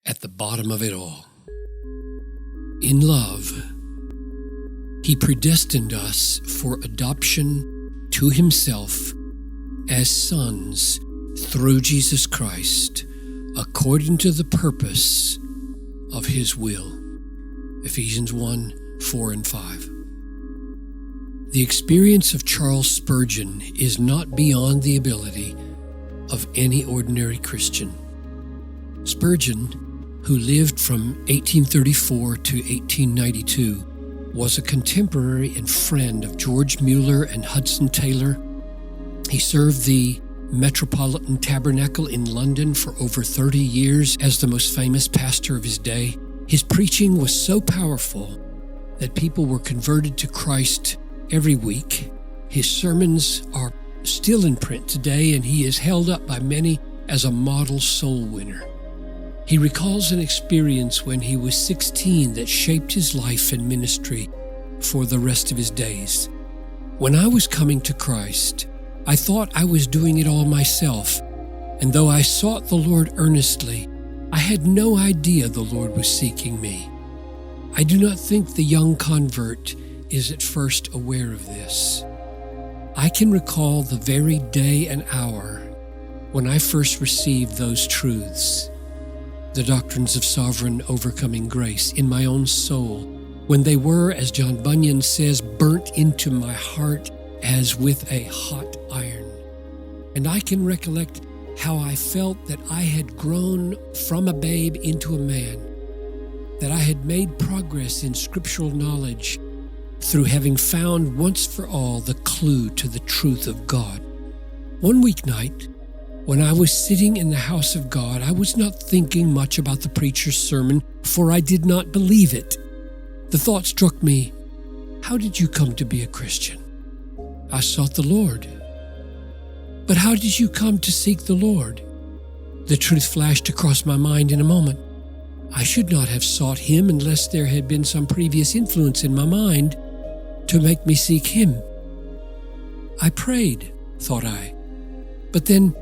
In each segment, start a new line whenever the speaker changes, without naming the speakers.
at the bottom of it all. In love, He predestined us for adoption to Himself as sons through Jesus Christ, according to the purpose of His will. Ephesians 1, 4 and 5. The experience of Charles Spurgeon is not beyond the ability of any ordinary Christian. Spurgeon, who lived from 1834 to 1892, was a contemporary and friend of George Mueller and Hudson Taylor. He served the Metropolitan Tabernacle in London for over 30 years as the most famous pastor of his day. His preaching was so powerful that people were converted to Christ every week. His sermons are still in print today, and he is held up by many as a model soul winner. He recalls an experience when he was 16 that shaped his life and ministry for the rest of his days. When I was coming to Christ, I thought I was doing it all myself, and though I sought the Lord earnestly, I had no idea the Lord was seeking me. I do not think the young convert is at first aware of this. I can recall the very day and hour when I first received those truths, the doctrines of sovereign overcoming grace, in my own soul, when they were, as John Bunyan says, burnt into my heart as with a hot iron. And I can recollect how I felt that I had grown from a babe into a man, that I had made progress in scriptural knowledge through having found once for all the clue to the truth of God. One weeknight, when I was sitting in the house of God, I was not thinking much about the preacher's sermon, for I did not believe it. The thought struck me, how did you come to be a Christian? I sought the Lord. But how did you come to seek the Lord? The truth flashed across my mind in a moment. I should not have sought Him unless there had been some previous influence in my mind to make me seek Him. I prayed, thought I. But then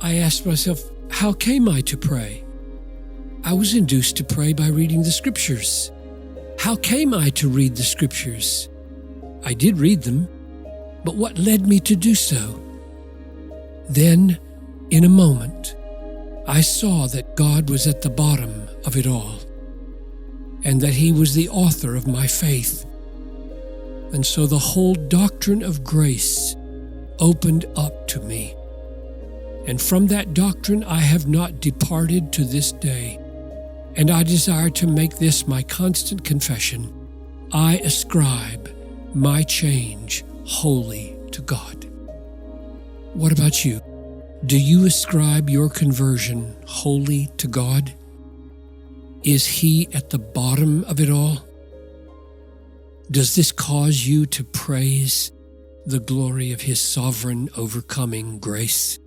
I asked myself, how came I to pray? I was induced to pray by reading the Scriptures. How came I to read the Scriptures? I did read them, but what led me to do so? Then, in a moment, I saw that God was at the bottom of it all, and that He was the author of my faith. And so the whole doctrine of grace opened up to me. And from that doctrine I have not departed to this day. And I desire to make this my constant confession. I ascribe my change wholly to God. What about you? Do you ascribe your conversion wholly to God? Is He at the bottom of it all? Does this cause you to praise the glory of His sovereign overcoming grace?